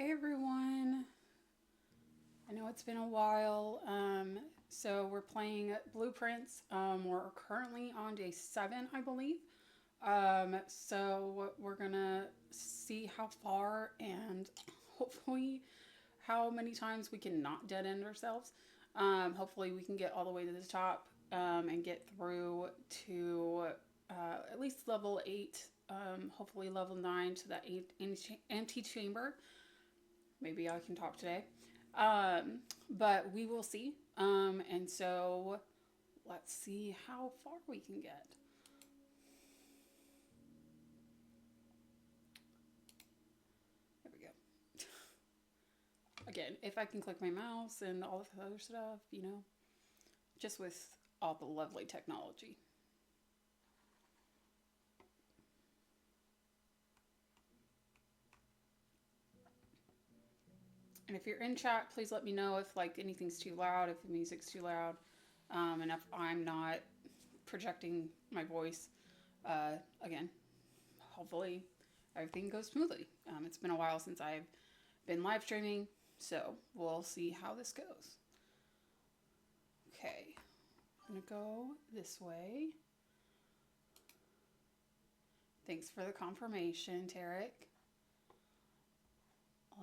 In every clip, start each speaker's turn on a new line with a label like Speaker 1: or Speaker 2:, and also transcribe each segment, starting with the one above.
Speaker 1: Hey everyone, I know it's been a while. So we're playing Blueprints. We're currently on day 7, I believe. So we're gonna see how far and hopefully how many times we can not dead end ourselves. Hopefully we can get all the way to the top and get through to at least level 8. Hopefully level 9 to that empty chamber. Maybe I can talk today. But we will see. And so let's see how far we can get. There we go. Again, if I can click my mouse and all the other stuff, just with all the lovely technology. And if you're in chat, please let me know if like anything's too loud, if the music's too loud, and if I'm not projecting my voice. Again, hopefully everything goes smoothly. It's been a while since I've been live streaming, so we'll see how this goes. Okay, I'm gonna go this way. Thanks for the confirmation, Tarek.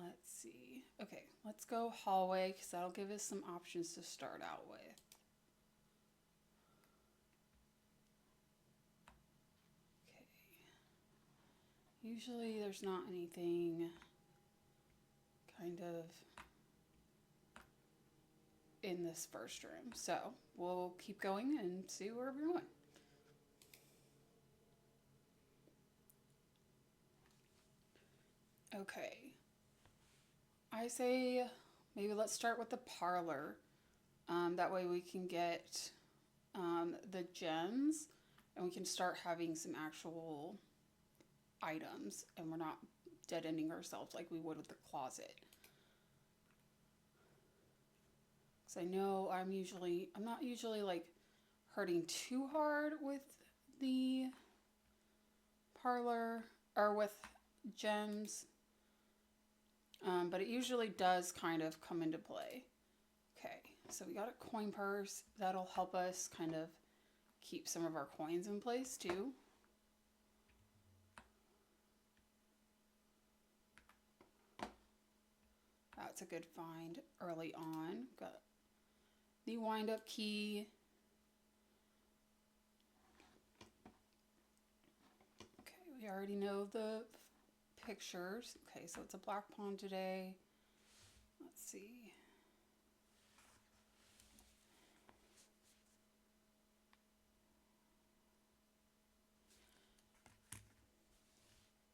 Speaker 1: Let's see. Okay, let's go hallway because that'll give us some options to start out with. Okay. Usually there's not anything kind of in this first room, so we'll keep going and see where we're going. Okay. I say maybe let's start with the parlor. That way we can get the gems and we can start having some actual items and we're not dead ending ourselves like we would with the closet. Because I know I'm not usually like hurting too hard with the parlor or with gems. But it usually does kind of come into play. Okay, so we got a coin purse. That'll help us kind of keep some of our coins in place too. That's a good find early on. Got the wind up key. Okay, we already know the pictures. Okay, so it's a black pawn today. Let's see.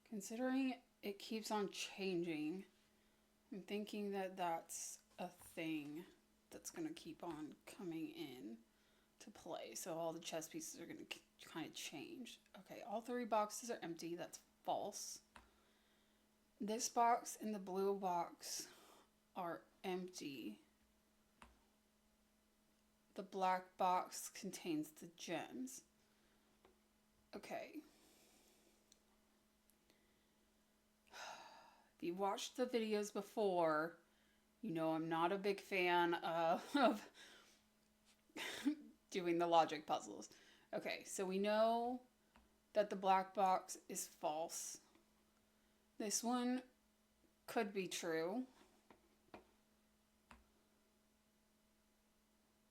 Speaker 1: Considering it keeps on changing, I'm thinking that that's a thing that's going to keep on coming in to play. So all the chess pieces are going to kind of change. Okay, all 3 boxes are empty. That's false. This box and the blue box are empty. The black box contains the gems. Okay. If you watched the videos before, you know I'm not a big fan of doing the logic puzzles. Okay, so we know that the black box is false. This one could be true.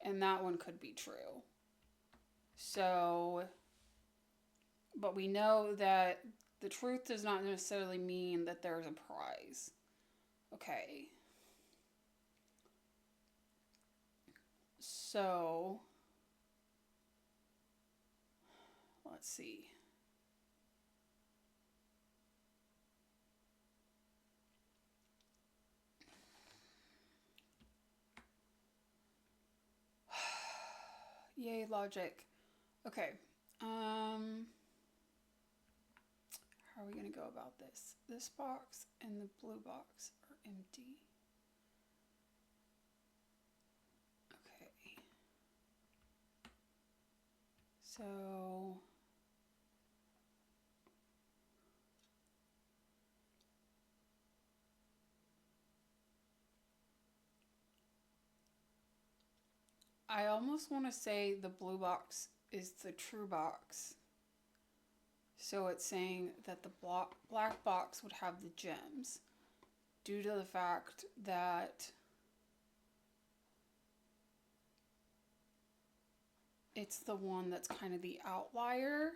Speaker 1: And that one could be true. So, but we know that the truth does not necessarily mean that there's a prize. Okay. So, let's see. Yay, logic. Okay. How are we going to go about this? This box and the blue box are empty. Okay. So I almost want to say the blue box is the true box. So it's saying that the black box would have the gems due to the fact that it's the one that's kind of the outlier.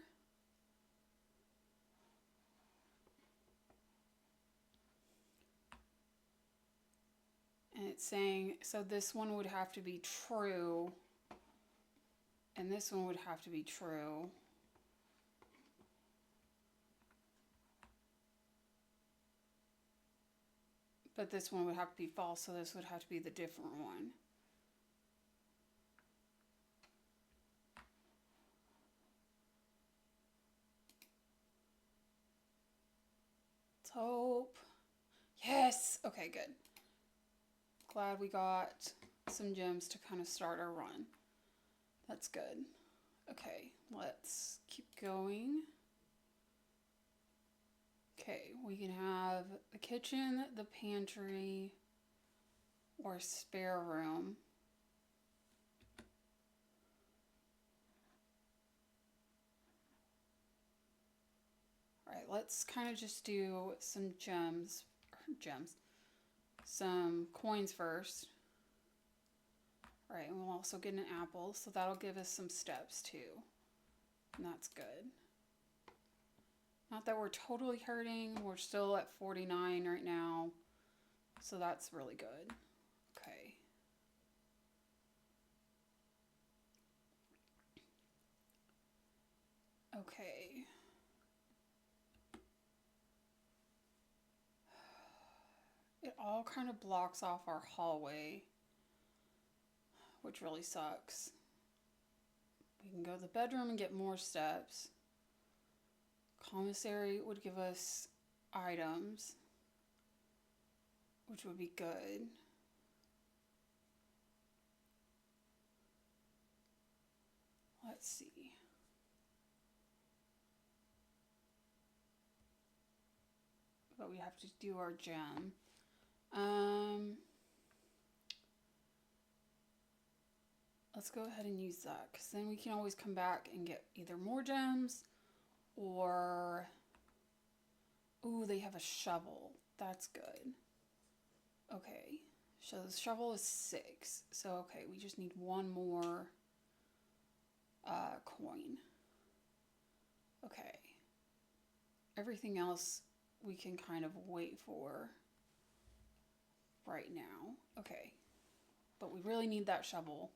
Speaker 1: And it's saying, so this one would have to be true, and this one would have to be true. But this one would have to be false, so this would have to be the different one. Let's hope. Yes! Okay, good. Glad we got some gems to kind of start our run. That's good. Okay, let's keep going. Okay, we can have the kitchen, the pantry, or spare room. Alright, let's kind of just do some some coins first. Alright, and we'll also get an apple, so that'll give us some steps too. And that's good. Not that we're totally hurting, we're still at 49 right now, so that's really good. Okay. Okay. It all kind of blocks off our hallway, which really sucks. We can go to the bedroom and get more steps. Commissary would give us items, which would be good. Let's see. But we have to do our gem. Let's go ahead and use that, because then we can always come back and get either more gems or... Ooh, they have a shovel. That's good. Okay, so the shovel is 6. So, okay, we just need one more coin. Okay. Everything else we can kind of wait for right now. Okay. But we really need that shovel.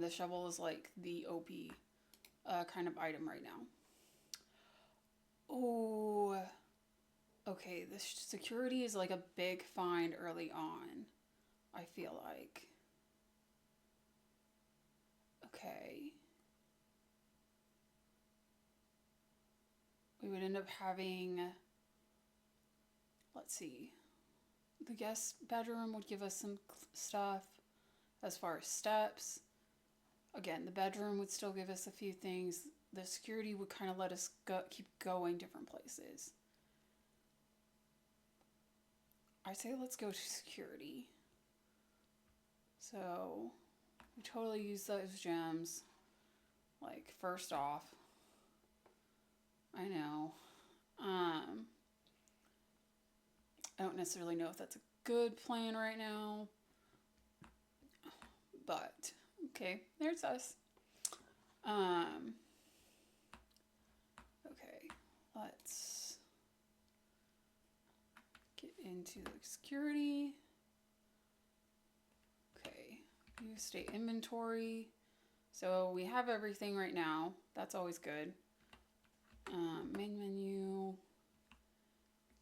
Speaker 1: The shovel is like the OP kind of item right now. Oh, okay. The security is like a big find early on, I feel like. Okay. We would end up having, let's see, the guest bedroom would give us some stuff as far as steps. Again, the bedroom would still give us a few things. The security would kind of let us keep going different places. I say let's go to security. So we totally use those gems. Like, first off, I know. I don't necessarily know if that's a good plan right now. But, okay, there's us. Okay, let's get into the security. Okay, you stay inventory. So we have everything right now. That's always good. Main menu,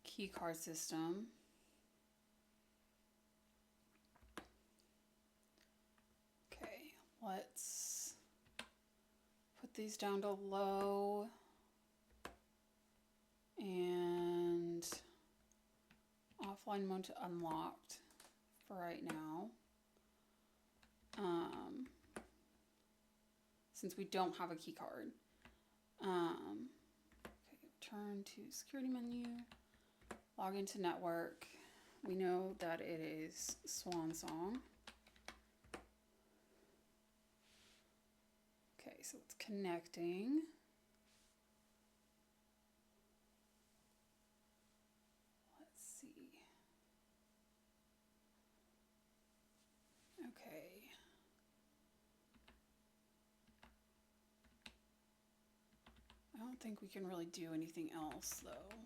Speaker 1: key card system. Okay, let's put these down to low and offline mode to unlocked for right now. Since we don't have a key card. Okay, turn to security menu, log into network. We know that it is Swan Song. connecting. Let's see. Okay. I don't think we can really do anything else though.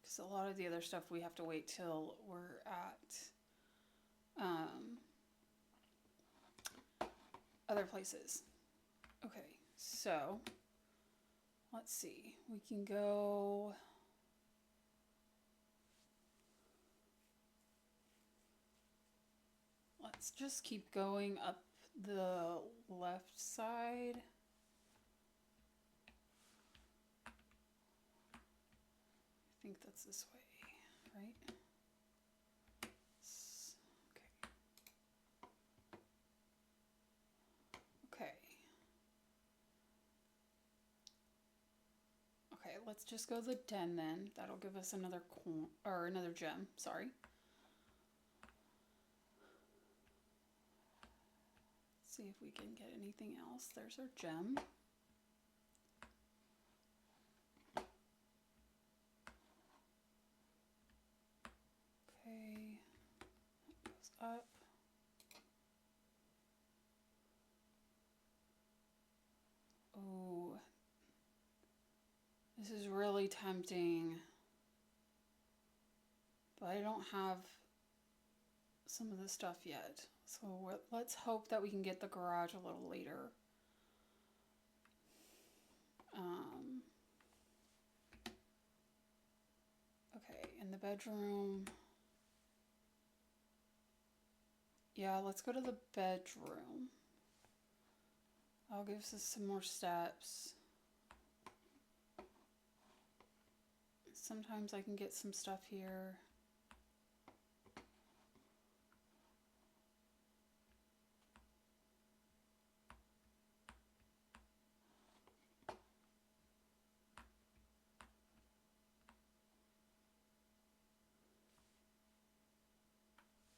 Speaker 1: Because a lot of the other stuff we have to wait till we're at other places. Okay, so let's see. We can go. Let's just keep going up the left side. I think that's this way, right? Okay. Okay, let's just go to the den then. That'll give us another coin, or another gem, sorry. Let's see if we can get anything else. There's our gem. Okay, that goes up. Oh, this is really tempting. But I don't have some of the stuff yet. So let's hope that we can get the garage a little later. Okay, in the bedroom. Yeah, let's go to the bedroom. That'll give us some more steps. Sometimes I can get some stuff here.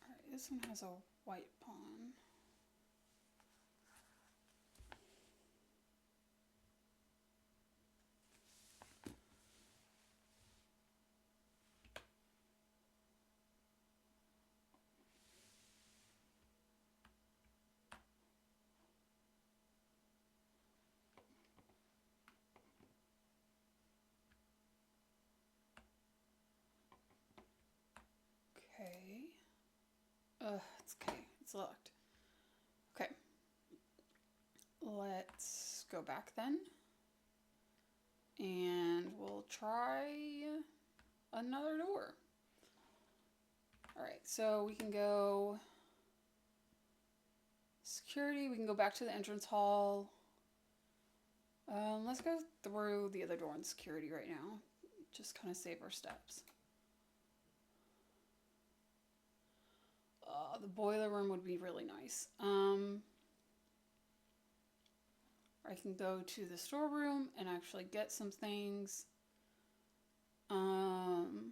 Speaker 1: Alright, this one has a white pawn. Okay. It's okay. It's locked. Okay. Let's go back then. And we'll try another door. Alright, so we can go security. We can go back to the entrance hall. Let's go through the other door in security right now. Just kind of save our steps. The boiler room would be really nice. I can go to the storeroom and actually get some things. Because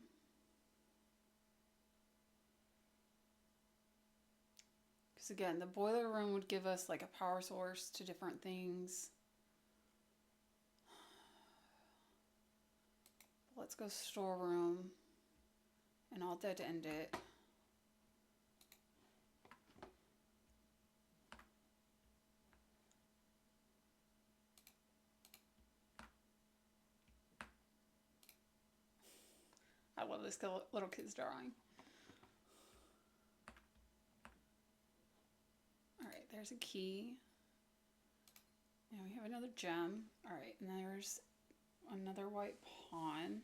Speaker 1: again, the boiler room would give us like a power source to different things. Let's go storeroom and I'll dead end it. I love this little kid's drawing. Alright, there's a key. Now we have another gem. Alright, and there's another white pawn.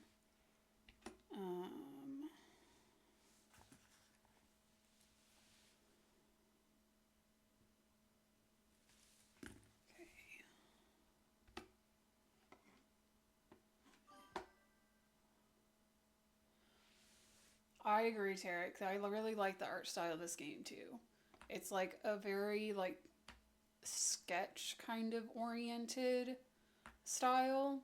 Speaker 1: I agree, Tarek. I really like the art style of this game too. It's like a very like sketch kind of oriented style.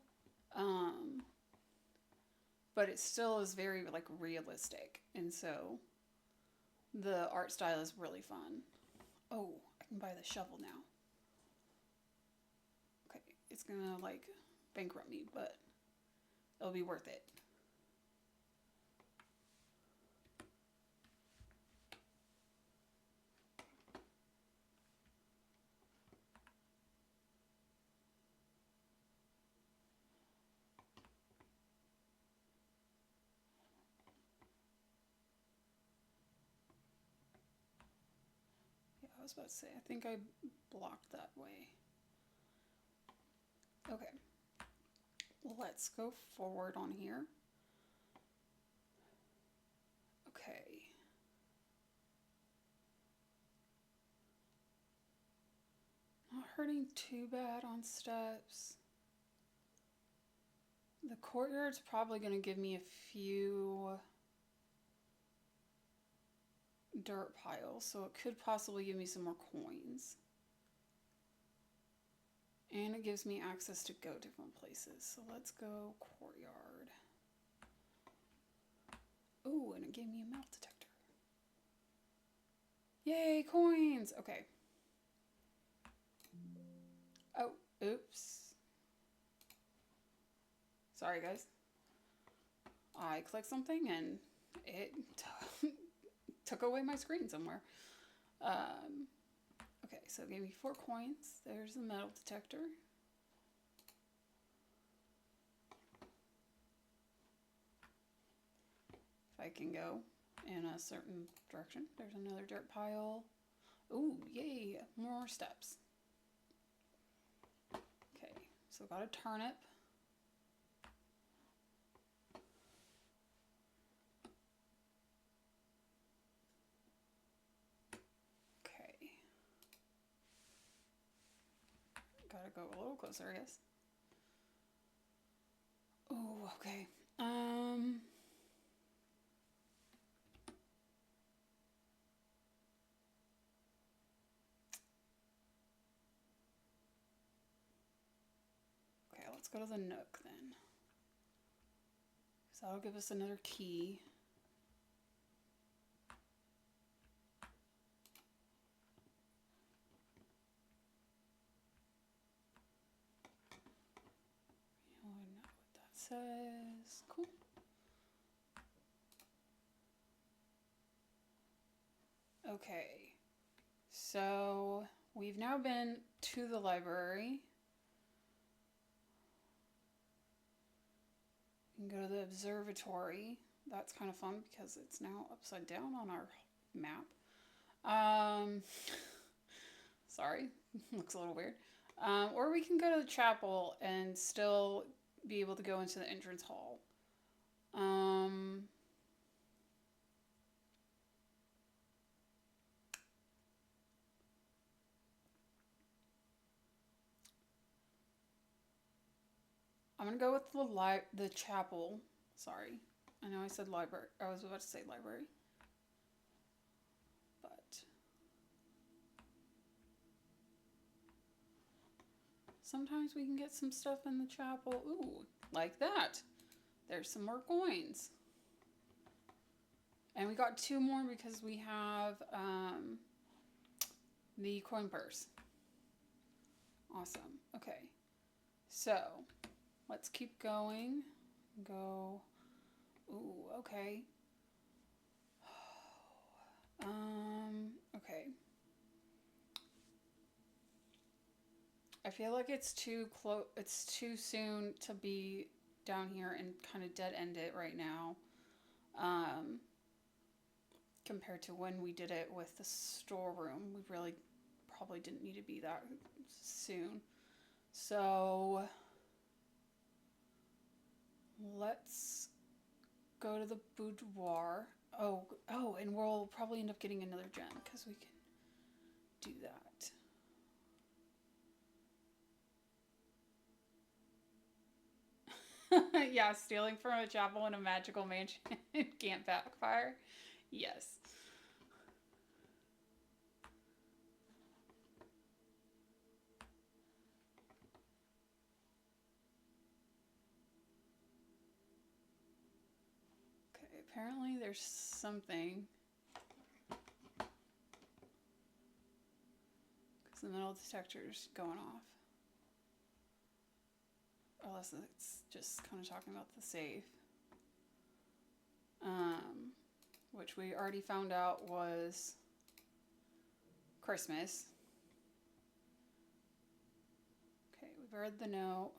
Speaker 1: but it still is very like realistic, and so the art style is really fun. Oh, I can buy the shovel now. Okay, it's gonna like bankrupt me, but it'll be worth it. Yeah, I was about to say, I think I blocked that way. Okay, let's go forward on here. Okay. Not hurting too bad on steps. The courtyard's probably going to give me a few dirt piles, so it could possibly give me some more coins. And it gives me access to go different places. So let's go courtyard. Ooh, and it gave me a metal detector. Yay, coins! Okay. Oh, oops. Sorry, guys. I clicked something and it took away my screen somewhere. Okay, so it gave me 4 coins. There's the metal detector. If I can go in a certain direction. There's another dirt pile. Ooh, yay, more steps. Okay, so got a turnip. Okay. Gotta go a little closer, I guess. Oh, okay. Okay, let's go to the Nook then. So that'll give us another key. You know what that says. Cool. Okay. So we've now been to the library. You can go to the observatory. That's kind of fun because it's now upside down on our map. Sorry, looks a little weird. Or we can go to the chapel and still be able to go into the entrance hall. I'm gonna go with the chapel. Sorry, I know I said library. I was about to say library, but sometimes we can get some stuff in the chapel. Ooh, like that. There's some more coins. And we got 2 more because we have the coin purse. Awesome. Okay. So, let's keep going. Go. Ooh, okay. Okay. I feel like it's too soon to be down here and kind of dead end it right now. Compared to when we did it with the storeroom. We really probably didn't need to be that soon. So let's go to the boudoir. Oh, and we'll probably end up getting another gem because we can do that. Yeah, stealing from a chapel in a magical mansion can't backfire. Yes. Apparently there's something. Because the metal detector's going off. Unless it's just kind of talking about the safe. Which we already found out was Christmas. Okay, we've read the note.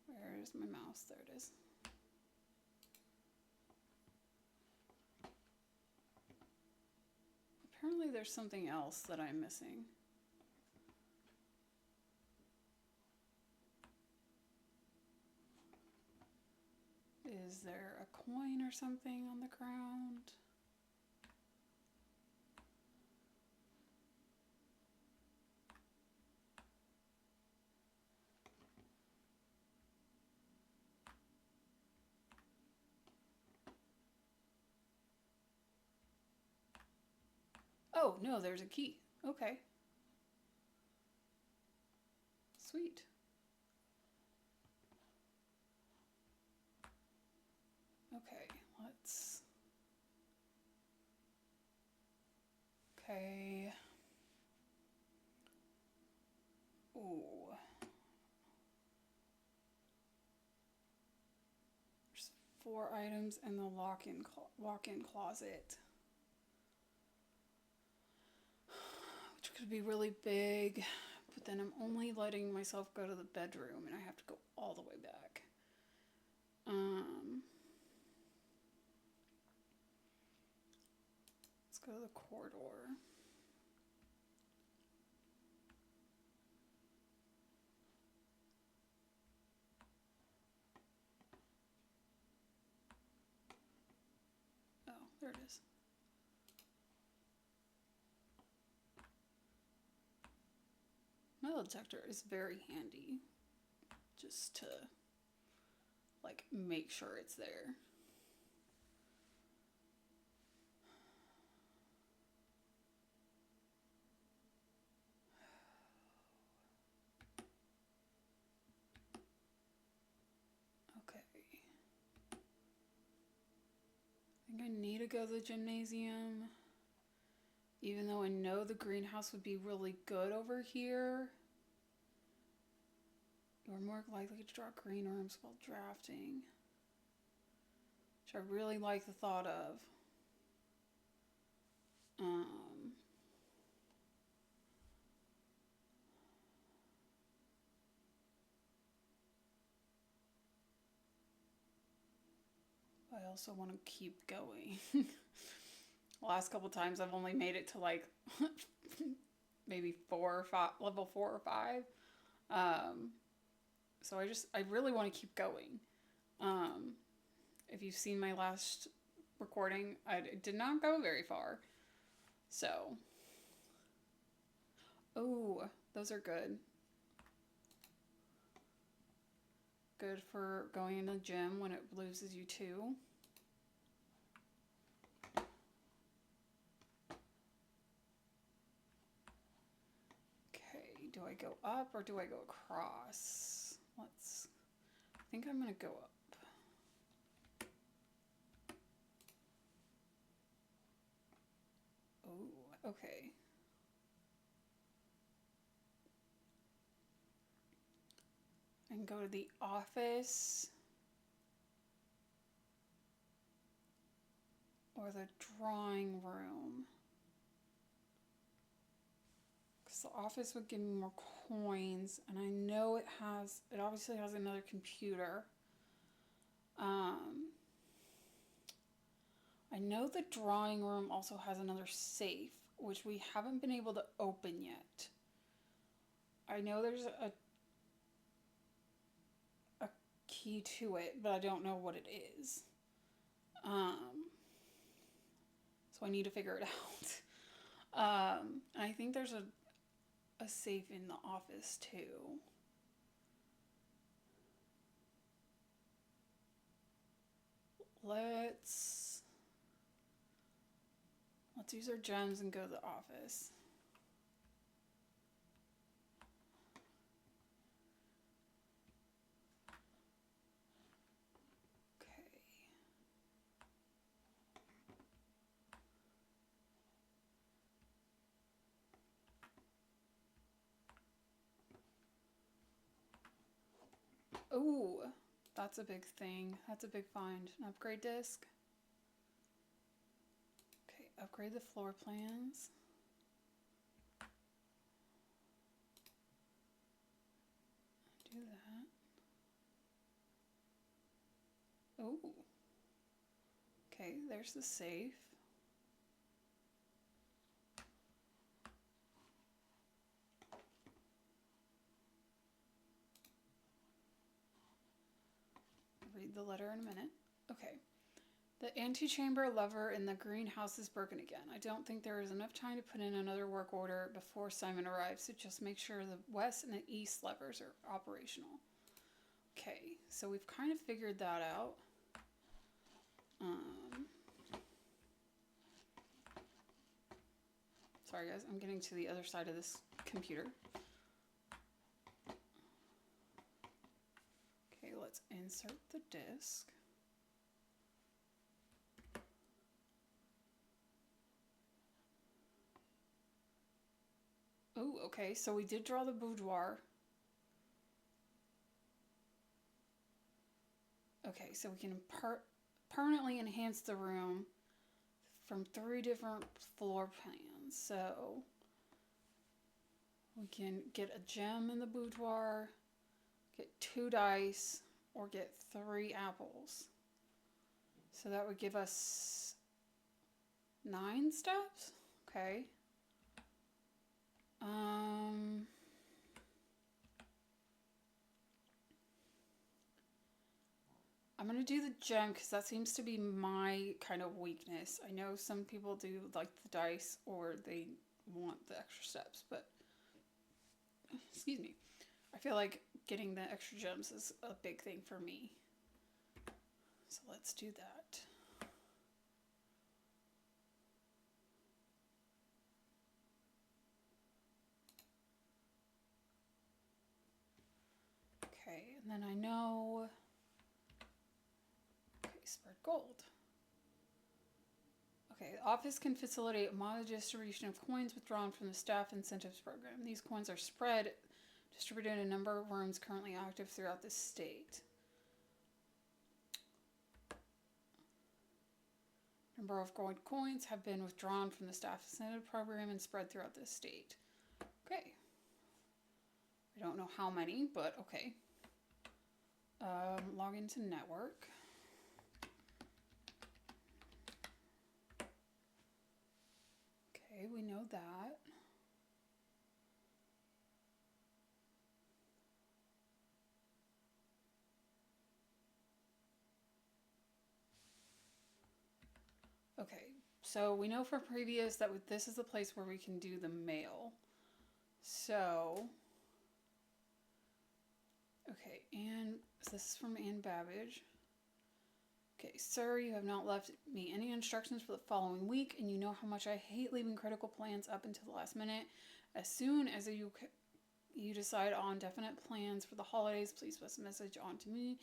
Speaker 1: Where's my mouse? There it is. Apparently there's something else that I'm missing. Is there a coin or something on the ground? Oh, no, there's a key. Okay. Sweet. Okay, let's... Okay. Ooh. There's 4 items in the walk-in closet. Which could be really big, but then I'm only letting myself go to the bedroom and I have to go all the way back. Let's go to the corridor. Oh, there it is. Metal detector is very handy, just to like make sure it's there. Okay. I think I need to go to the gymnasium. Even though I know the greenhouse would be really good over here. You're more likely to draw green worms while drafting. Which I really like the thought of. I also want to keep going. The last couple times I've only made it to like maybe 4 or 5, level 4 or 5. So I really want to keep going. If you've seen my last recording, I did not go very far. So, oh, those are good. Good for going in the gym when it loses you too. Okay, do I go up or do I go across? I think I'm gonna go up. Oh, okay. And go to the office or the drawing room. Because the office would give me more coins, and I know it obviously has another computer. I know the drawing room also has another safe, which we haven't been able to open yet. I know there's a key to it, but I don't know what it is. So I need to figure it out. I think there's a safe in the office too. Let's use our gems and go to the office. Okay. That's a big thing. That's a big find. An upgrade disc. Okay, upgrade the floor plans. Do that. Oh. Okay, there's the safe. Read the letter in a minute. Okay. The antechamber lever in the greenhouse is broken again. I don't think there is enough time to put in another work order before Simon arrives, so just make sure the west and the east levers are operational. Okay, so we've kind of figured that out. Sorry guys, I'm getting to the other side of this computer. Okay, let's insert the disc. Oh, okay, so we did draw the boudoir. Okay, so we can permanently enhance the room from 3 different floor plans. So we can get a gem in the boudoir, get 2 dice, or get 3 apples. So that would give us 9 steps. Okay. I'm going to do the gem because that seems to be my kind of weakness. I know some people do like the dice or they want the extra steps, but excuse me. I feel like getting the extra gems is a big thing for me. So let's do that. Okay, and then I know... Okay, spread gold. Okay, the office can facilitate model distribution of coins withdrawn from the staff incentives program. These coins are distributed in a number of rooms currently active throughout the state. Number of gold coins have been withdrawn from the staff incentive program and spread throughout the state. Okay. I don't know how many, but okay. Log into network. Okay, we know that. Okay, so we know from previous that this is the place where we can do the mail. So, okay, and this is from Ann Babbage. Okay, sir, you have not left me any instructions for the following week, and you know how much I hate leaving critical plans up until the last minute. As soon as you decide on definite plans for the holidays, please pass a message on to me,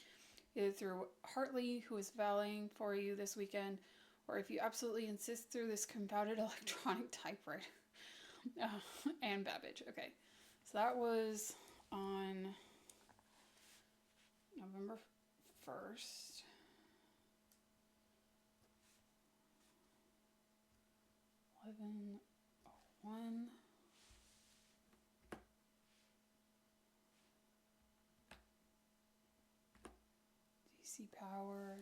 Speaker 1: either through Hartley, who is valeting for you this weekend, or if you absolutely insist, through this confounded electronic typewriter. Ann Babbage. Okay, so that was on November 1st. One. DC power.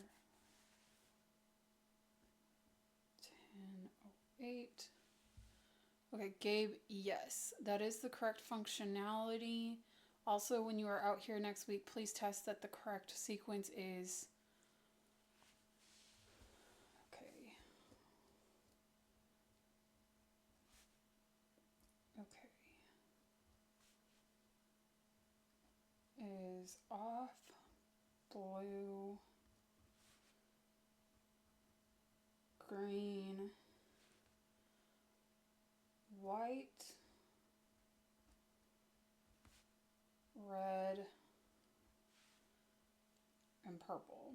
Speaker 1: 10:08. Okay, Gabe, yes, that is the correct functionality. Also, when you are out here next week, please test that the correct sequence is... Okay. Okay. Is off, blue, green, white, red, and purple.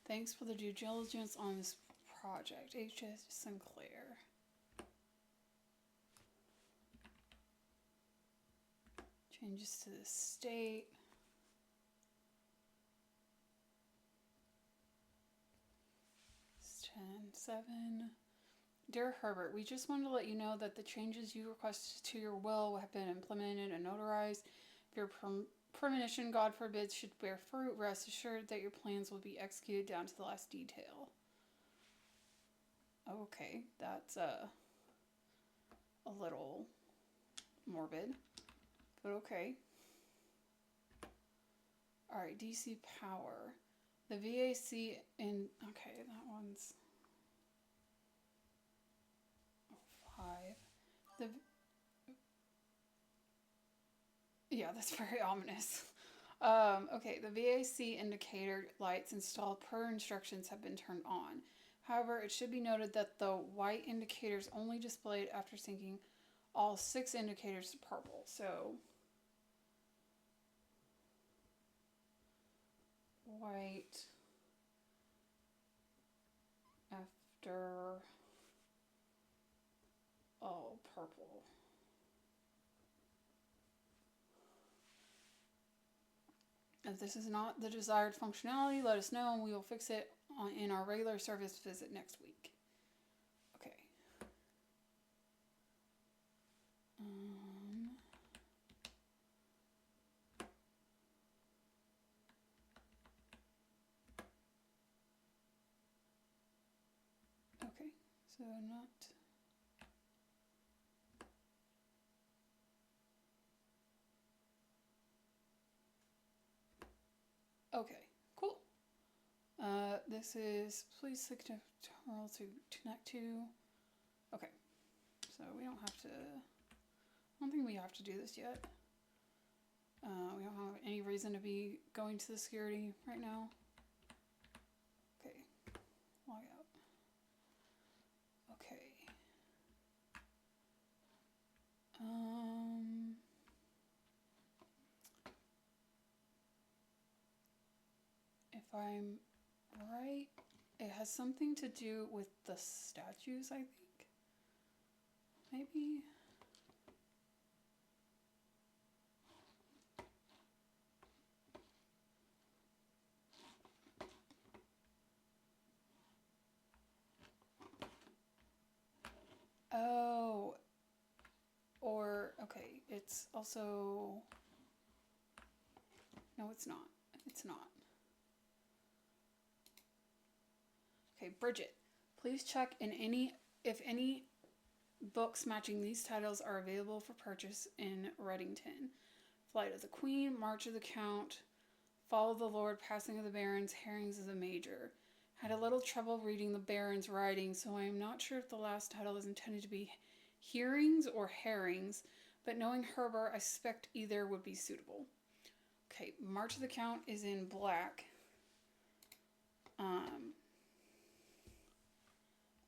Speaker 1: Thanks for the due diligence on this project, H.S. Sinclair. Changes to the state. It's 10:07. Dear Herbert, we just wanted to let you know that the changes you requested to your will have been implemented and notarized. If your premonition, God forbid, should bear fruit, rest assured that your plans will be executed down to the last detail. Okay, that's a little morbid, but okay. Alright, DC Power. The VAC in... Okay, that one's... 5. The... Yeah, that's very ominous. Okay, the VAC indicator lights installed per instructions have been turned on. However, it should be noted that the white indicators only displayed after syncing all 6 indicators to purple. So, white after all purple. If this is not the desired functionality, let us know and we will fix it in our regular service visit next week. Okay. Okay, so not... Okay, cool. This is please click to connect to. Okay, so we don't have to. I don't think we have to do this yet. We don't have any reason to be going to the security right now. Okay, log out. Okay. If I'm right, it has something to do with the statues, I think. Maybe. Oh. Or, okay, it's also... No, it's not. It's not. Okay, Bridget, please check if any books matching these titles are available for purchase in Reddington. Flight of the Queen, March of the Count, Fall of the Lord, Passing of the Barons, Herrings of the Major. Had a little trouble reading the Baron's writing, so I am not sure if the last title is intended to be Hearings or Herrings, but knowing Herbert, I suspect either would be suitable. Okay, March of the Count is in black.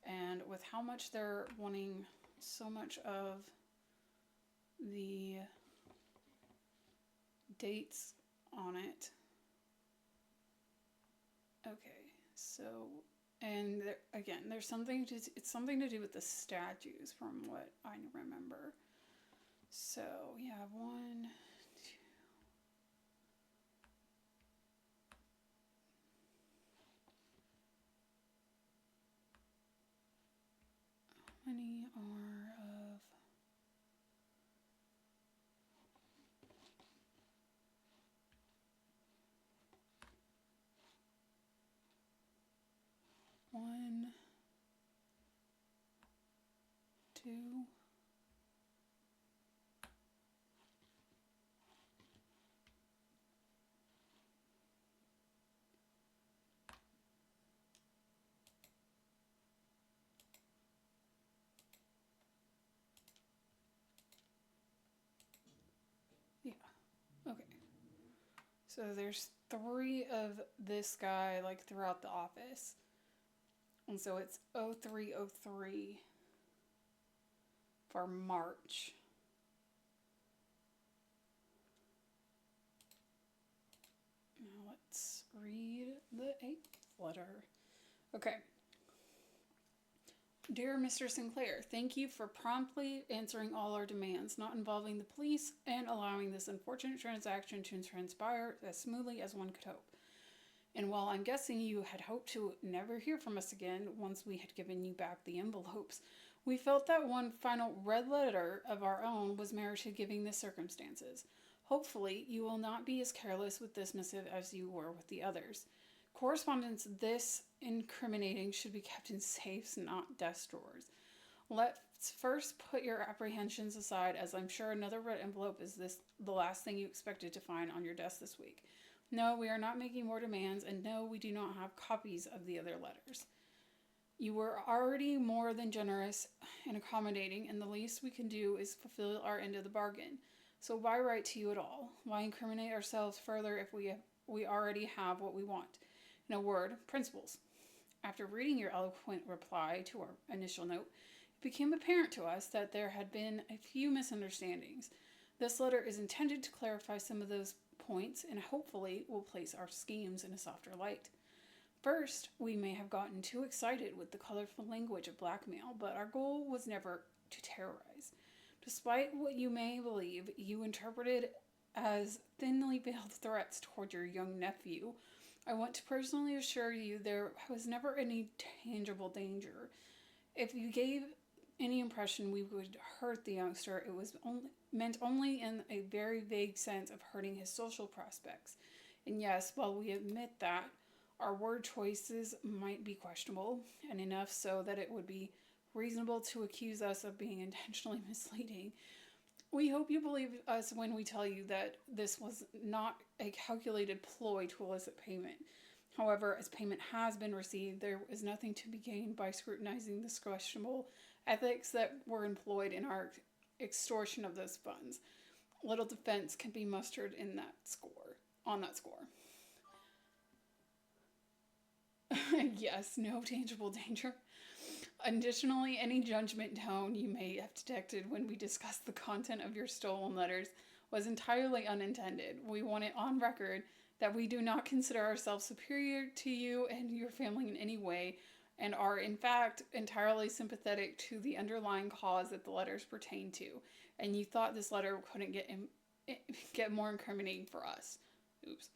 Speaker 1: And with how much they're wanting so much of the dates on it. Okay, so, and there, again, there's something to, it's something to do with the statues from what I remember. So we have 1, 2. How many are of... One, 2. Yeah, okay. So there's 3 of this guy like throughout the office. And so it's 0303 for March. Now let's read the 8th letter. Okay. Dear Mr. Sinclair, thank you for promptly answering all our demands, not involving the police, and allowing this unfortunate transaction to transpire as smoothly as one could hope. And while I'm guessing you had hoped to never hear from us again once we had given you back the envelopes, we felt that one final red letter of our own was merited given the circumstances. Hopefully, you will not be as careless with this missive as you were with the others. Correspondence this incriminating should be kept in safes, not desk drawers. Let's first put your apprehensions aside, as I'm sure another red envelope is the last thing you expected to find on your desk this week. No, we are not making more demands, and no, we do not have copies of the other letters. You were already more than generous and accommodating, and the least we can do is fulfill our end of the bargain. So why write to you at all? Why incriminate ourselves further if we already have what we want? In a word, principles. After reading your eloquent reply to our initial note, it became apparent to us that there had been a few misunderstandings. This letter is intended to clarify some of those points and hopefully will place our schemes in a softer light. First, we may have gotten too excited with the colorful language of blackmail, but our goal was never to terrorize. Despite what you may believe, you interpreted as thinly veiled threats toward your young nephew. I want to personally assure you there was never any tangible danger. If you gave any impression we would hurt the youngster, it was meant only in a very vague sense of hurting his social prospects. And yes, while we admit that, our word choices might be questionable, and enough so that it would be reasonable to accuse us of being intentionally misleading. We hope you believe us when we tell you that this was not a calculated ploy to elicit payment. However, as payment has been received, there is nothing to be gained by scrutinizing the questionable ethics that were employed in our extortion of those funds. Little defense can be mustered on that score. Yes, no tangible danger. Additionally, any judgment tone you may have detected when we discussed the content of your stolen letters was entirely unintended. We want it on record that we do not consider ourselves superior to you and your family in any way, and are in fact entirely sympathetic to the underlying cause that the letters pertain to. And you thought this letter couldn't get more incriminating for us. Oops,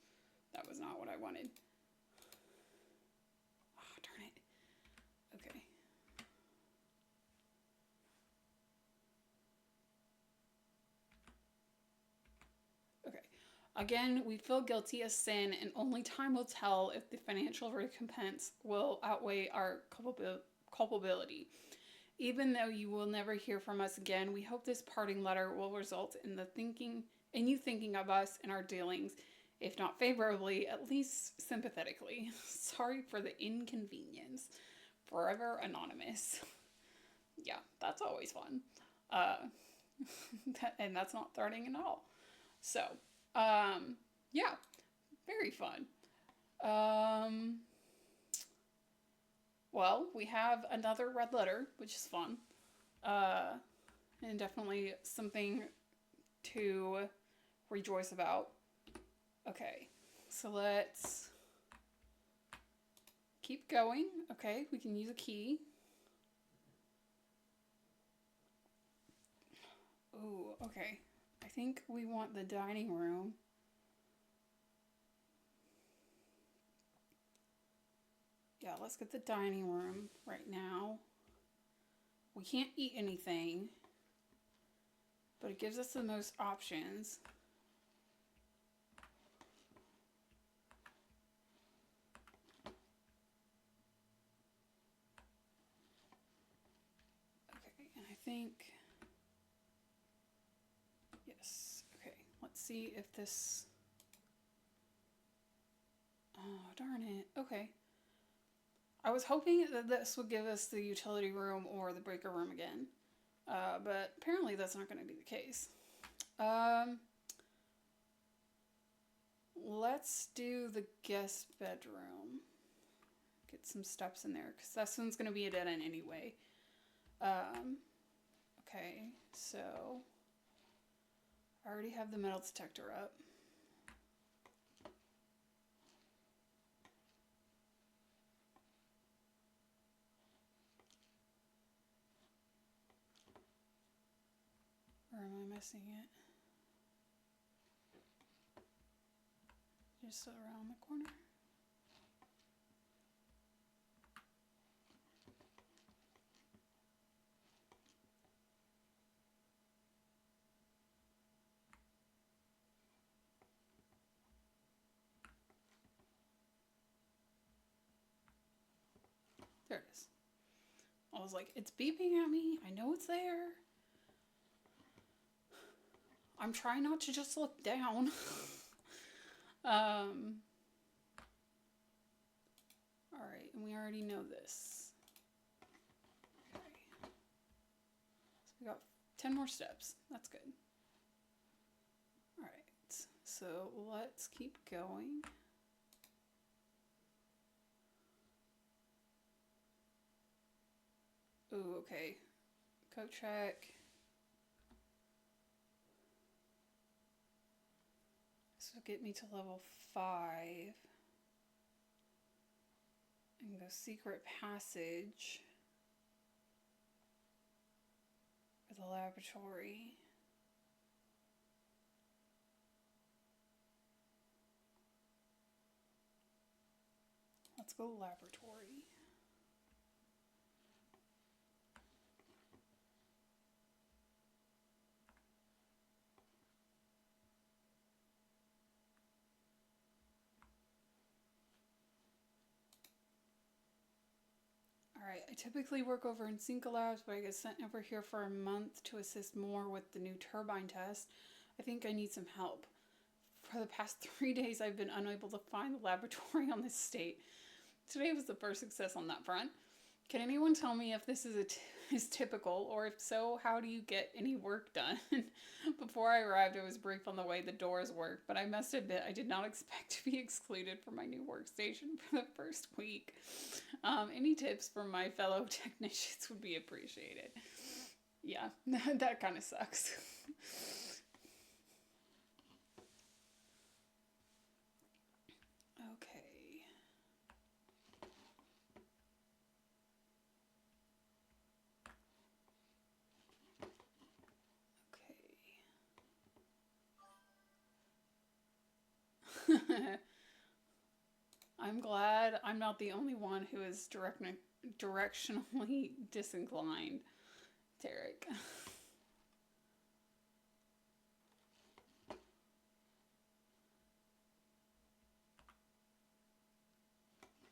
Speaker 1: that was not what I wanted. Oh, darn it. Okay. Again, we feel guilty as sin, and only time will tell if the financial recompense will outweigh our culpability. Even though you will never hear from us again, we hope this parting letter will result in you thinking of us and our dealings, if not favorably, at least sympathetically. Sorry for the inconvenience. Forever Anonymous. Yeah, that's always fun. And that's not threatening at all. So, yeah, very fun. Well, we have another red letter, which is fun. And definitely something to rejoice about. Okay, so let's keep going. Okay, we can use a key. Ooh, okay. I think we want the dining room. Yeah, let's get the dining room right now. We can't eat anything, but it gives us the most options. Okay, and I think, yes, okay, let's see if this, oh, darn it, okay. I was hoping that this would give us the utility room or the breaker room again, but apparently that's not going to be the case. Let's do the guest bedroom. Get some steps in there, because this one's going to be a dead end anyway. Okay, so I already have the metal detector up. missing it. Just around the corner. There it is. I was like, it's beeping at me. I know it's there. I'm trying not to just look down. Alright, and we already know this. Okay. So we got 10 more steps. That's good. Alright, so let's keep going. Ooh, okay. Coat check. So get me to level 5. And go secret passage. For the laboratory. Let's go laboratory. Alright, I typically work over in Cinca Labs, but I get sent over here for a month to assist more with the new turbine test. I think I need some help. For the past 3 days, I've been unable to find the laboratory on this state. Today was the first success on that front. Can anyone tell me if this is typical, or if so, how do you get any work done? Before I arrived, I was briefed on the way the doors work, but I must admit I did not expect to be excluded from my new workstation for the first week. Any tips from my fellow technicians would be appreciated. Yeah, that kind of sucks. Okay. I'm glad I'm not the only one who is directionally disinclined, Tarek.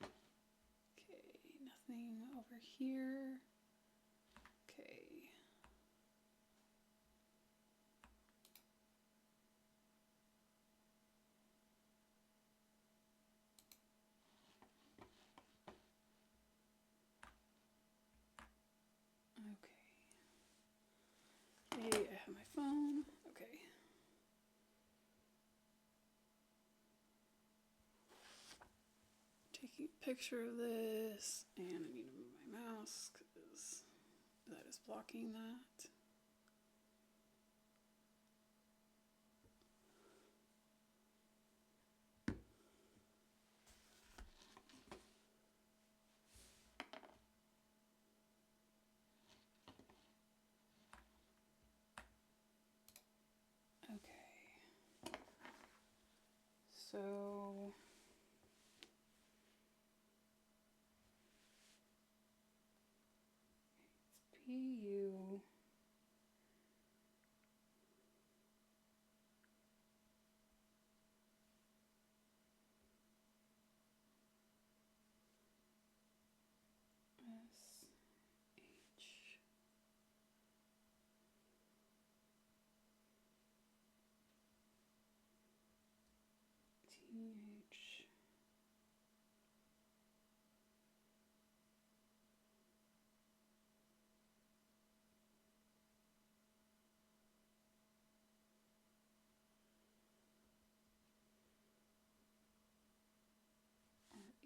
Speaker 1: Okay, nothing over here. Okay. Okay. Hey, I have my phone. Okay. Taking a picture of this, and I need to move my mouse because that is blocking that. Okay. So PU. TH.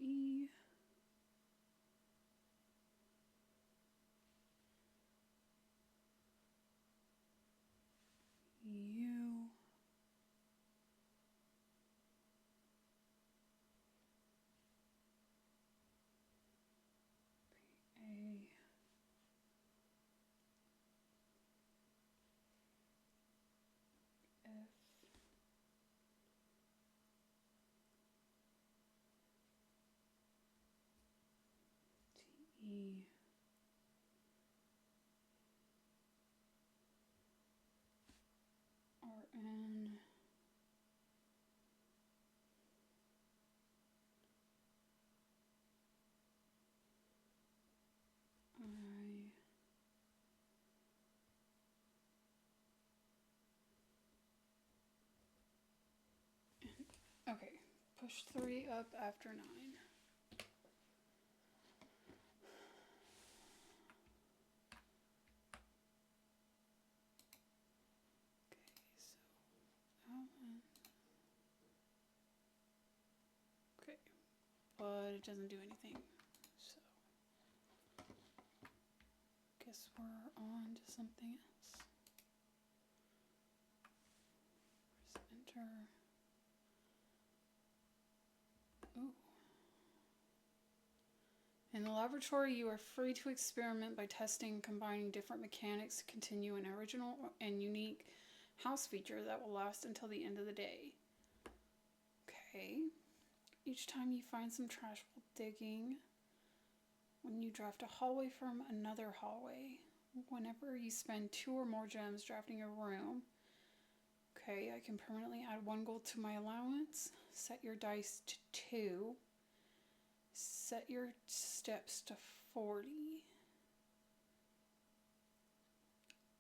Speaker 1: RE. U. RN. Okay, push 3 up after 9. Okay, but it doesn't do anything. So, guess we're on to something else. Press enter. Ooh. In the laboratory, you are free to experiment by testing and combining different mechanics to continue an original and unique house feature that will last until the end of the day. Okay. Each time you find some trash while digging, when you draft a hallway from another hallway, whenever you spend 2 or more gems drafting a room. Okay, I can permanently add 1 gold to my allowance. Set your dice to 2. Set your steps to 40.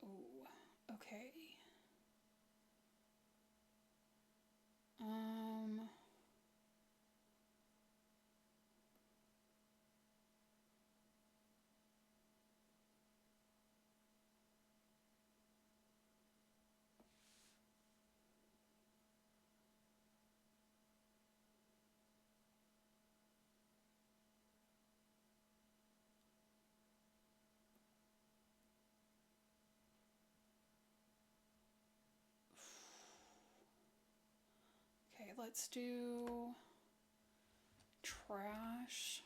Speaker 1: Oh, okay. Okay, let's do trash.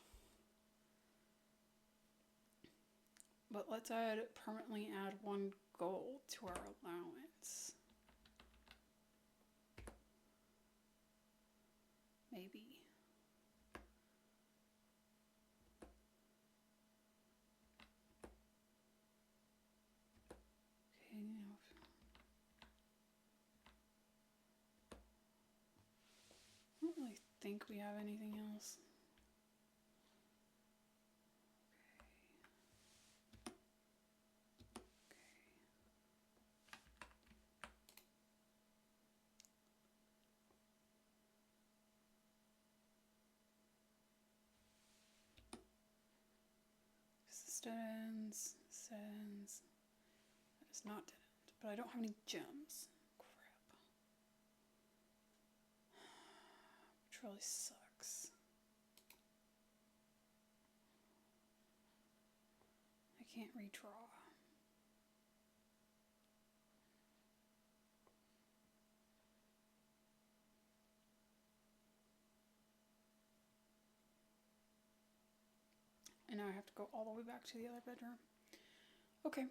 Speaker 1: But let's permanently add 1 gold to our allowance. Maybe. Okay, now. I don't really think we have anything else. Dead-ends. That is not dead end, but I don't have any gems. Crap. Which really sucks. I can't redraw. And now I have to go all the way back to the other bedroom. Okay.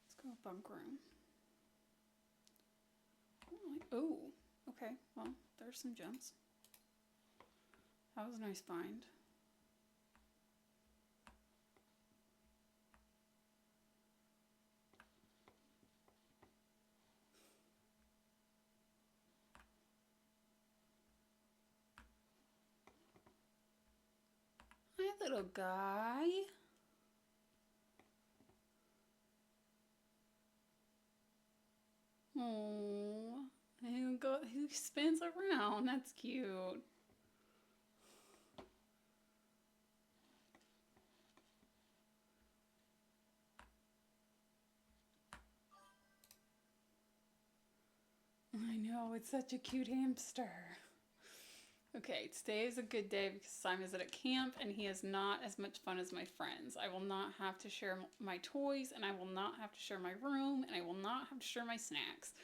Speaker 1: Let's go bunk room. Oh, okay. Well, there's some gems. That was a nice find. Hi, little guy. Oh, he spins around. That's cute. I know, it's such a cute hamster. Okay, today is a good day because Simon is at camp and he has not as much fun as my friends. I will not have to share my toys, and I will not have to share my room, and I will not have to share my snacks.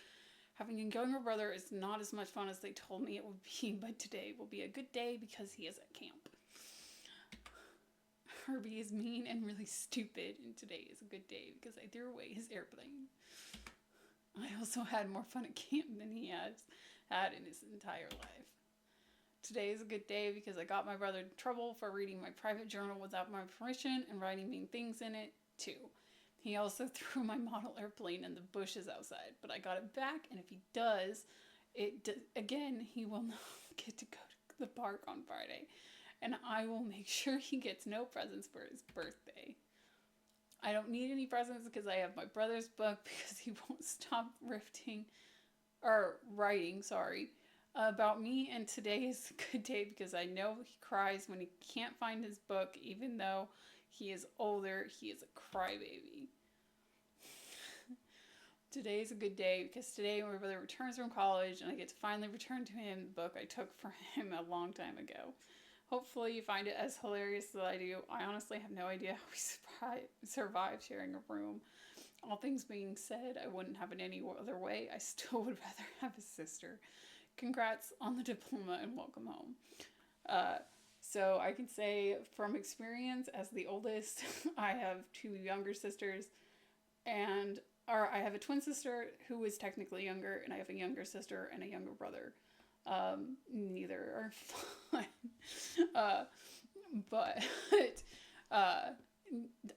Speaker 1: Having a younger brother is not as much fun as they told me it would be, but today will be a good day because he is at camp. Herbie is mean and really stupid, and today is a good day because I threw away his airplane. I also had more fun at camp than he has had in his entire life. Today is a good day because I got my brother in trouble for reading my private journal without my permission and writing mean things in it, too. He also threw my model airplane in the bushes outside, but I got it back, and if he does it again, he will not get to go to the park on Friday. And I will make sure he gets no presents for his birthday. I don't need any presents because I have my brother's book because he won't stop writing, about me, and today is a good day because I know he cries when he can't find his book, even though he is older, he is a crybaby. Today is a good day because today my brother returns from college and I get to finally return to him the book I took from him a long time ago. Hopefully you find it as hilarious as I do. I honestly have no idea how we survived sharing a room. All things being said, I wouldn't have it any other way. I still would rather have a sister. Congrats on the diploma and welcome home. So I can say from experience as the oldest, I have two younger sisters, I have a twin sister who is technically younger, and I have a younger sister and a younger brother. Neither are fun. But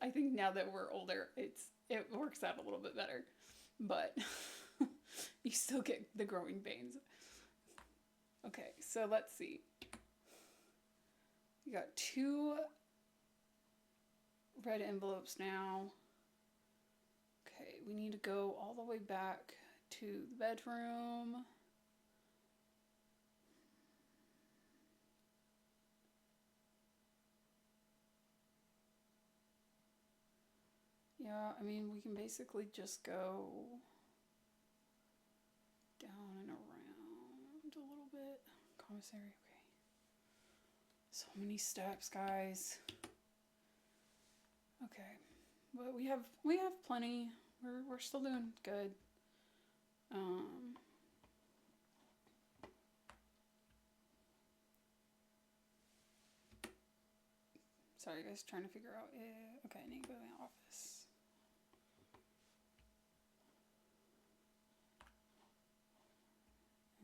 Speaker 1: I think now that we're older, it works out a little bit better. But you still get the growing pains. Okay, so let's see. We got 2 red envelopes now. Okay, we need to go all the way back to the bedroom. Yeah, I mean, we can basically just go down and around a little bit. Commissary, okay. So many steps, guys. Okay, but we have plenty. We're still doing good. Sorry, guys, trying to figure out. Okay, I need to go to my office.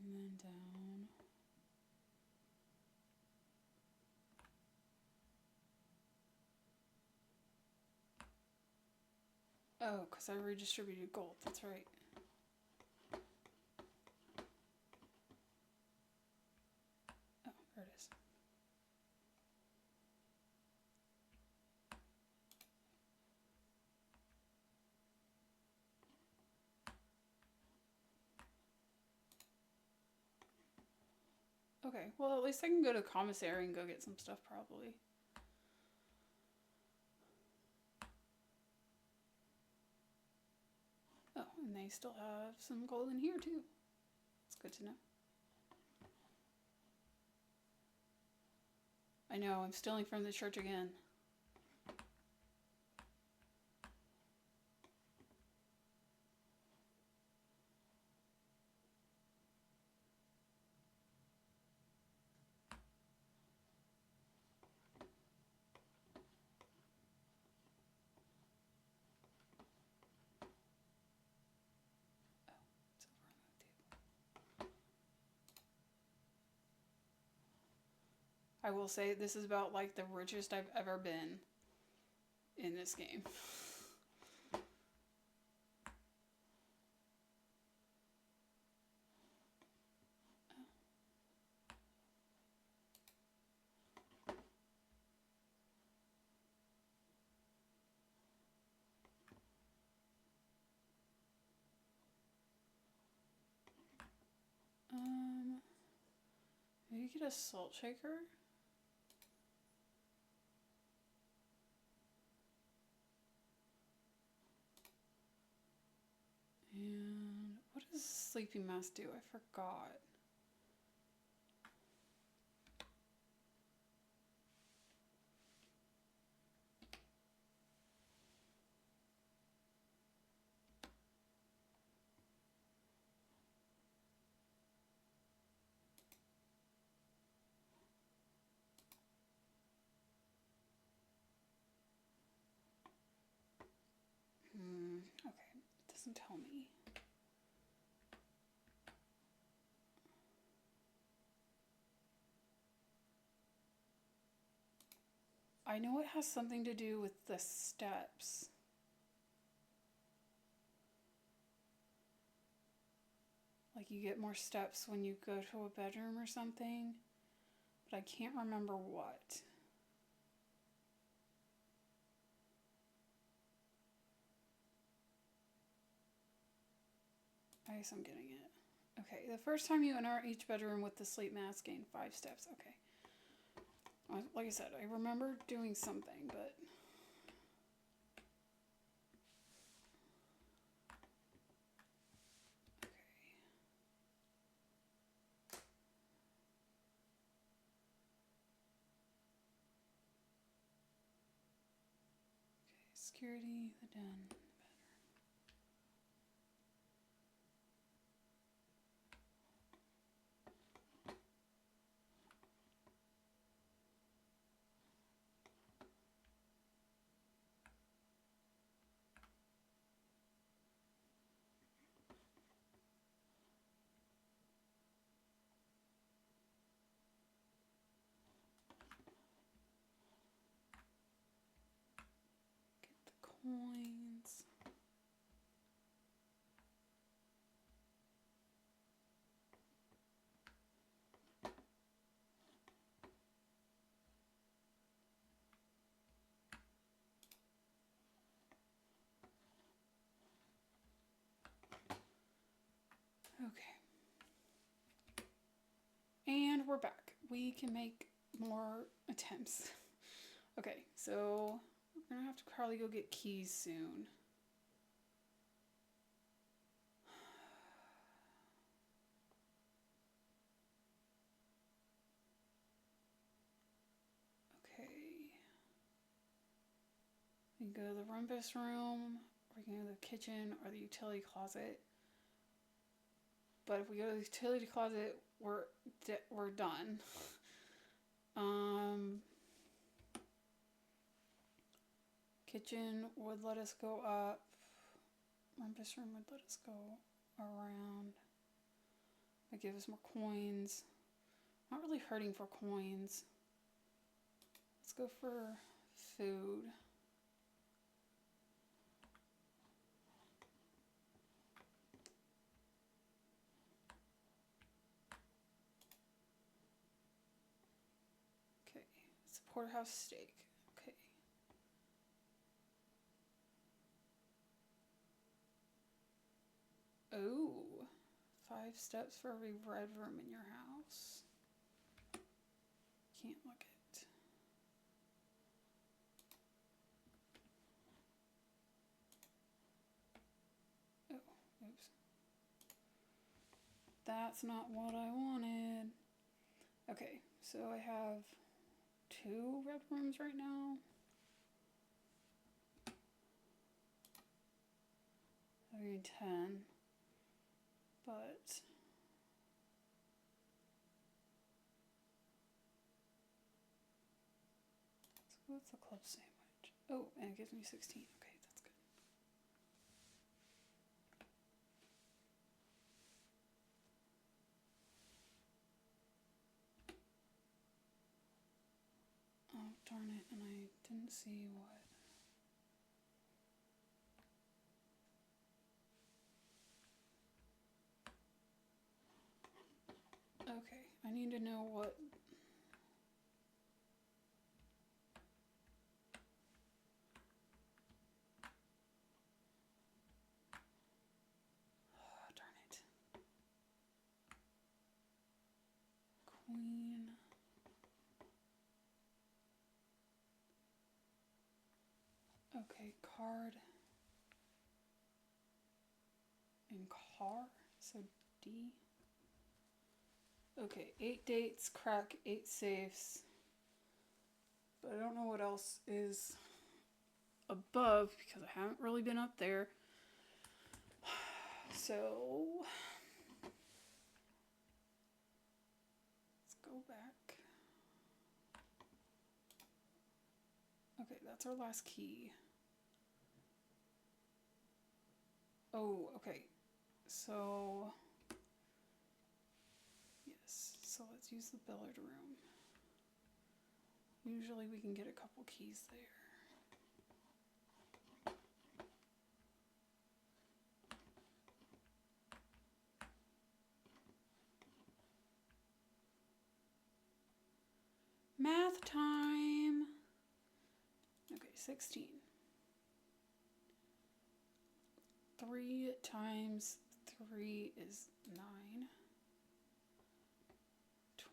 Speaker 1: And then down. Oh, because I redistributed gold. That's right. Oh, there it is. Okay, well, at least I can go to commissary and go get some stuff, probably. Oh, and they still have some gold in here, too. It's good to know. I know, I'm stealing from the church again. I will say this is about like the richest I've ever been in this game. Maybe get a salt shaker. And what does Sleepy Mask do? I forgot. doesn't tell me. I know it has something to do with the steps. Like you get more steps when you go to a bedroom or something, but I can't remember what. I guess I'm getting it. Okay, the first time you enter each bedroom with the sleep mask, gain 5 steps. Okay. Like I said, I remember doing something, but... Okay. Security, the den, the bedroom. Get the coins. Okay. And we're back. We can make more attempts. Okay, so we're gonna have to probably go get keys soon. Okay. We can go to the rumpus room, or we can go to the kitchen or the utility closet. But if we go to the utility closet, we're done. Kitchen would let us go up. Rumpus room would let us go around. It gives us more coins. Not really hurting for coins. Let's go for food. Okay, it's a porterhouse steak. Okay. Oh, 5 steps for every red room in your house. Can't look it. Oh, oops. That's not what I wanted. Okay, so I have 2 red rooms right now. I mean 10. But so what's the club sandwich? Oh, and it gives me 16. Okay, that's good. Oh, darn it, and I didn't see what. Okay, I need to know what. Oh, darn it. Queen. Okay, card. And car. So D. Okay, 8 dates, crack 8 safes. But I don't know what else is above because I haven't really been up there. So let's go back. Okay, that's our last key. Oh, okay. So, yes. So let's use the billiard room. Usually we can get a couple keys there. Math time. Okay, 16. 3 times 3 is 9.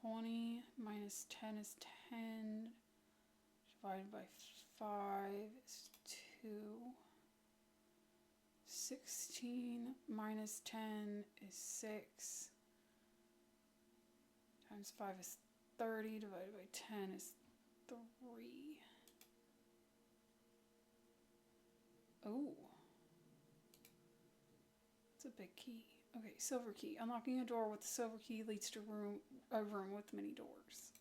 Speaker 1: 20 minus 10 is 10. Divided by 5 is 2. 16 minus 10 is 6. Times 5 is 30. Divided by 10 is 3. Oh. It's a big key. Okay, silver key. Unlocking a door with the silver key leads to a room with many doors.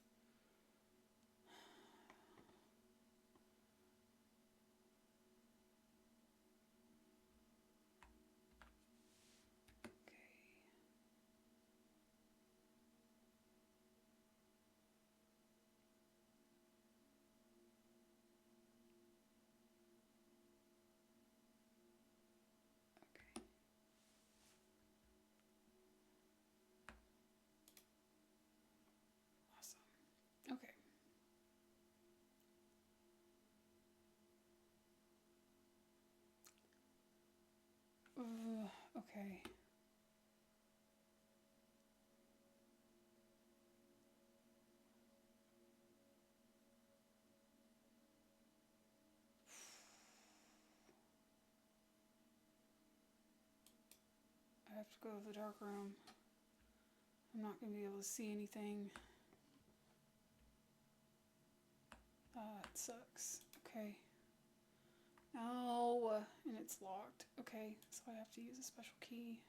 Speaker 1: Okay. Okay. I have to go to the dark room. I'm not going to be able to see anything. It sucks. Okay. No, and it's locked. Okay, so I have to use a special key.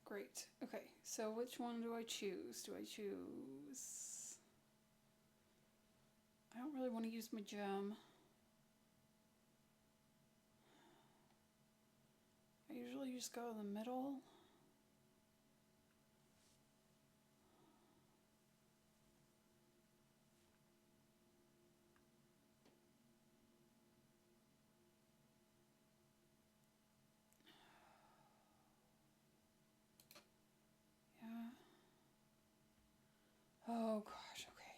Speaker 1: Great. Okay, so which one do I choose? Do I choose... I don't really want to use my gem. I usually just go to the middle. Yeah. Oh gosh, okay.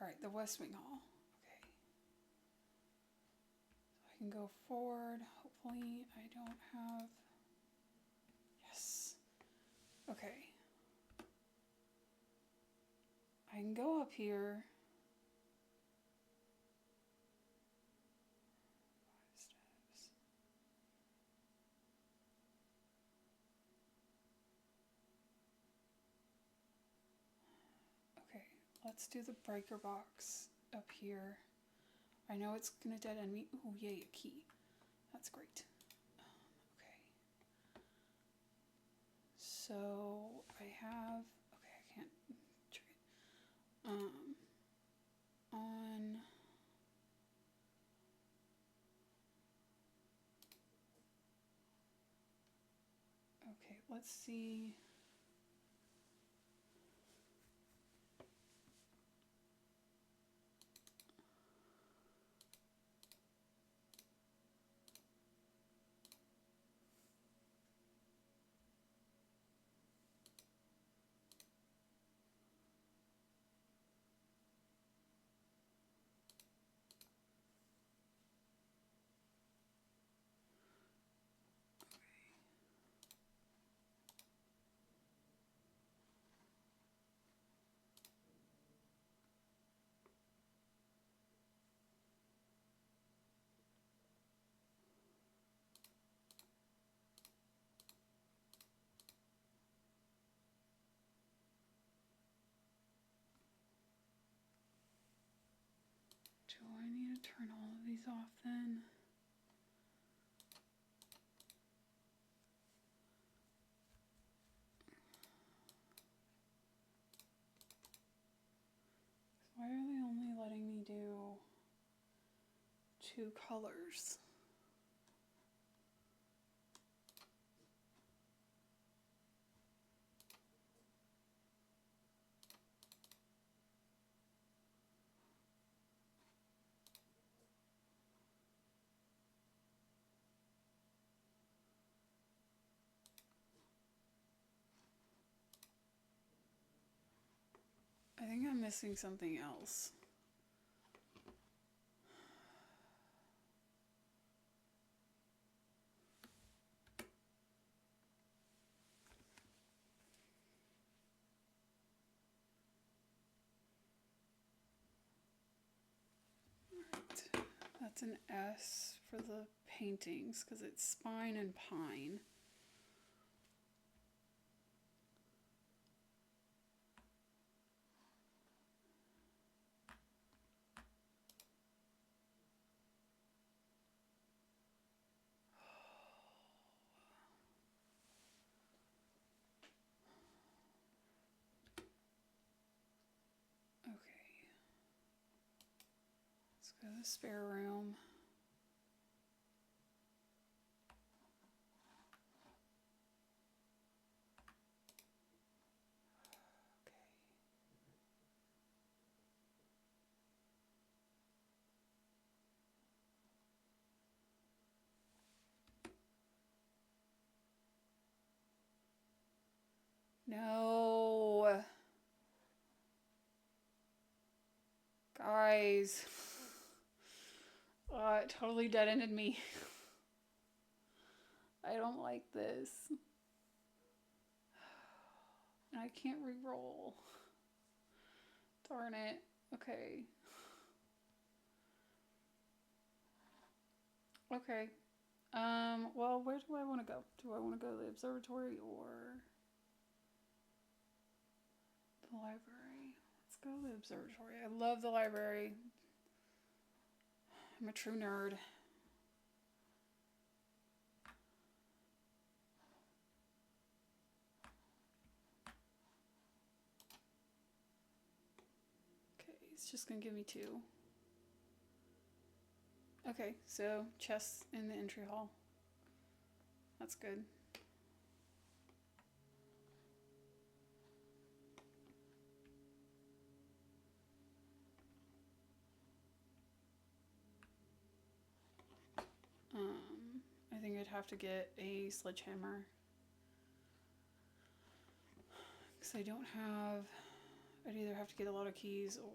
Speaker 1: Alright, the West Wing Hall. Okay. So I can go forward. Hopefully I don't have... Yes. Okay. I can go up here. 5 steps. Okay, let's do the breaker box up here. I know it's gonna dead end me. Ooh, yay, a key. That's great. Okay. So I have... Okay, I can't trick it. On... Okay, let's see. Do I need to turn all of these off then? Why are they only two colors. I think I'm missing something else. Right. That's an S for the paintings because it's spine and pine. Okay. Let's go to the spare room. No. Guys. It totally dead-ended me. I don't like this. And I can't re-roll. Darn it. Okay. Okay. Well, where do I want to go? Do I want to go to the observatory or the library? Let's go to the observatory. I love the library. I'm a true nerd. Okay, it's just gonna give me 2. Okay, so chests in the entry hall. That's good. I think I'd have to get a sledgehammer. Because I don't have... I'd either have to get a lot of keys or...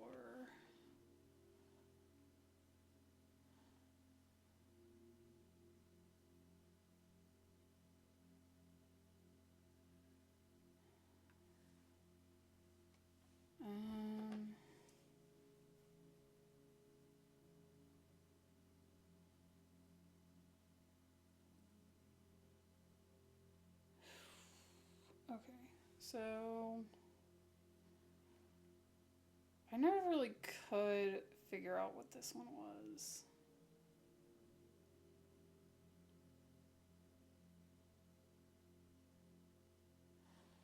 Speaker 1: Okay, so... I never really could figure out what this one was.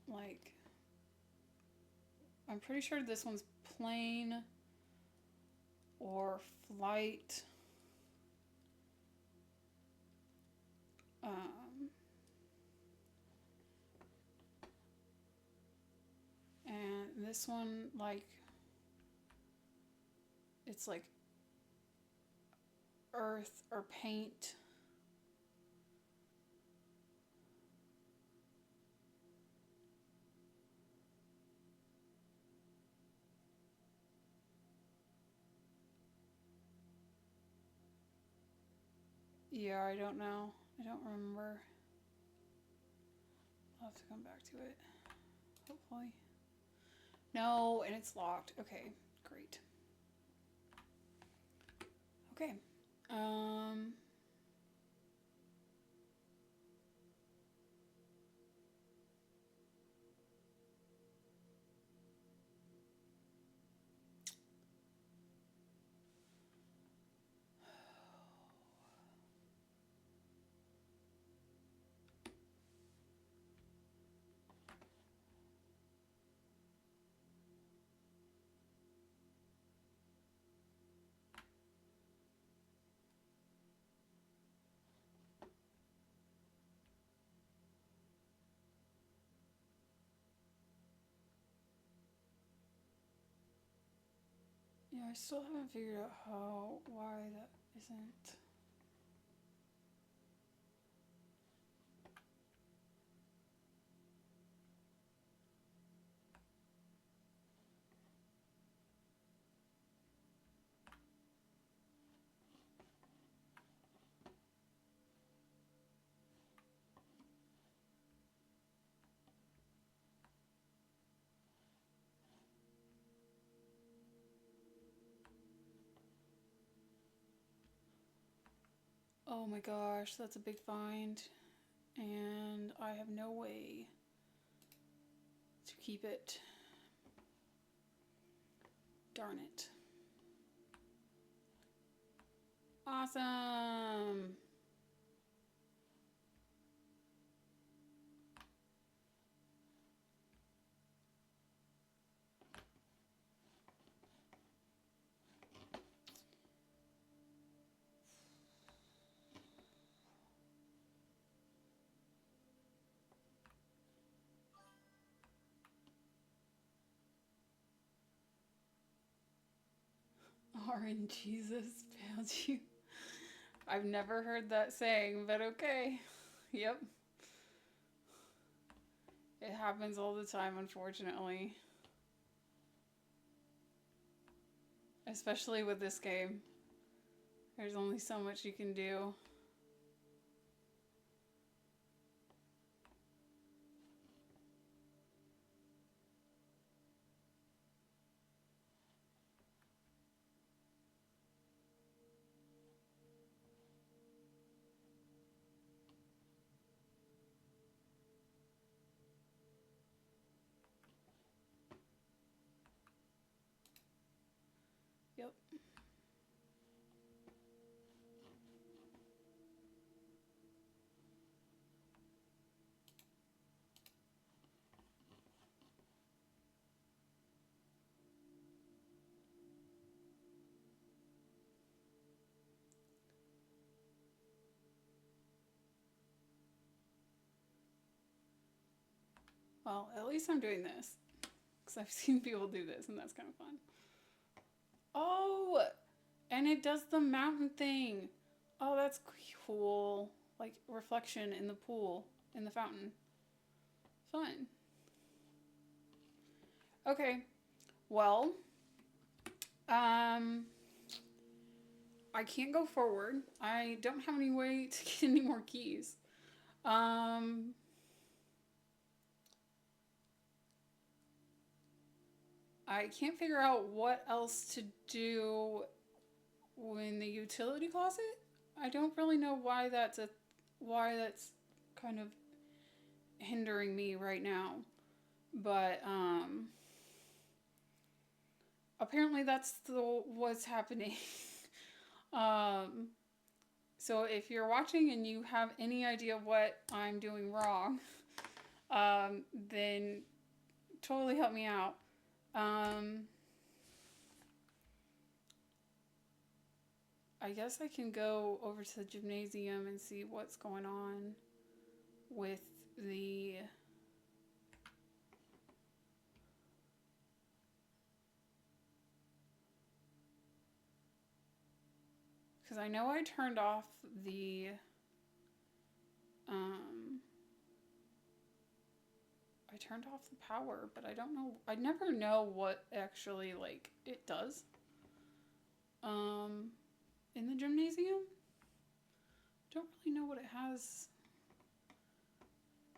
Speaker 1: Like... I'm pretty sure this one's plane or flight. And this one, like, it's like earth or paint. Yeah, I don't know. I don't remember. I'll have to come back to it. Hopefully. No, and it's locked. Okay, great. Okay. Yeah, I still haven't figured out why that isn't. Oh my gosh, that's a big find. And I have no way to keep it. Darn it. Awesome. RNGesus failed you. I've never heard that saying, but okay. Yep. It happens all the time, unfortunately. Especially with this game. There's only so much you can do. Yep. Well, at least I'm doing this. Because I've seen people do this, and that's kind of fun. Oh! And it does the mountain thing. Oh, that's cool. Like, reflection in the pool, in the fountain. Fun. Okay. Well, I can't go forward. I don't have any way to get any more keys. I can't figure out what else to do in the utility closet. I don't really know why that's kind of hindering me right now. But apparently that's what's happening. So if you're watching and you have any idea what I'm doing wrong, then totally help me out. I guess I can go over to the gymnasium and see what's going on with the... Because I know I turned off the... I turned off the power, but I don't know. I never know what actually, like, it does. In the gymnasium? Don't really know what it has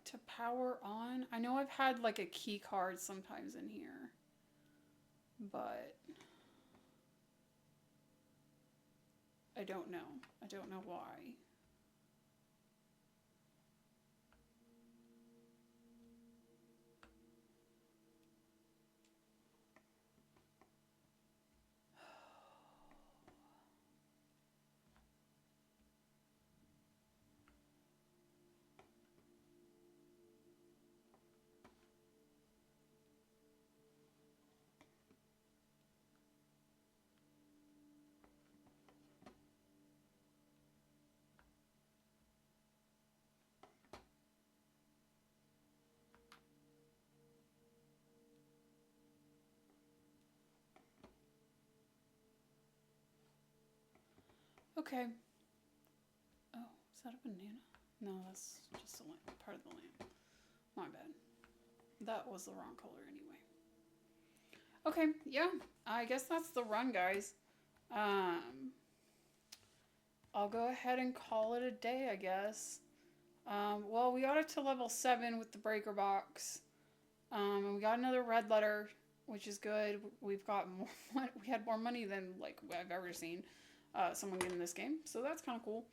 Speaker 1: to power on. I know I've had, like, a key card sometimes in here. But... I don't know. I don't know why. Okay. Oh, is that a banana? No, that's just a lamp, part of the lamp. My bad. That was the wrong color anyway. Okay, yeah. I guess that's the run, guys. Um, I'll go ahead and call it a day, I guess. Well, we got it to level 7 with the breaker box. And we got another red letter, which is good. We've got more. We had more money than like I've ever seen someone get in this game, so that's kind of cool.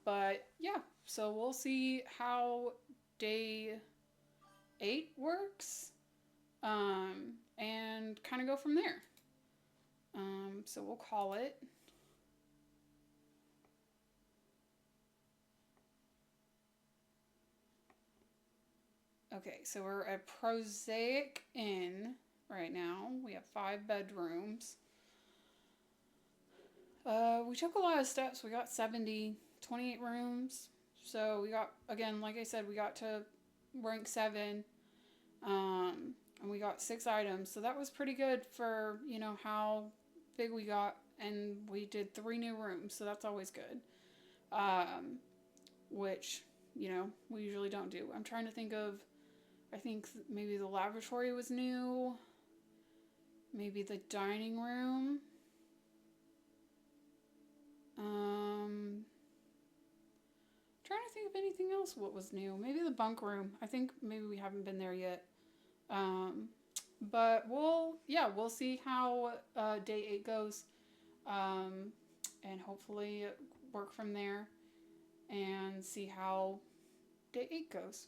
Speaker 1: But yeah, so we'll see how day 8 works, and kind of go from there. So we'll call it. Okay, so we're at Prosaic Inn right now. We have 5 bedrooms. We took a lot of steps. We got 28 rooms. So we got, again, like I said, we got to rank 7. And we got 6 items. So that was pretty good for, how big we got. And we did 3 new rooms. So that's always good. Which, we usually don't do. I'm trying to think of, I think maybe the lavatory was new. Maybe the dining room. Trying to think of anything else what was new. Maybe the bunk room. I think maybe we haven't been there yet. But we'll see how day 8 goes. And hopefully work from there and see how day 8 goes.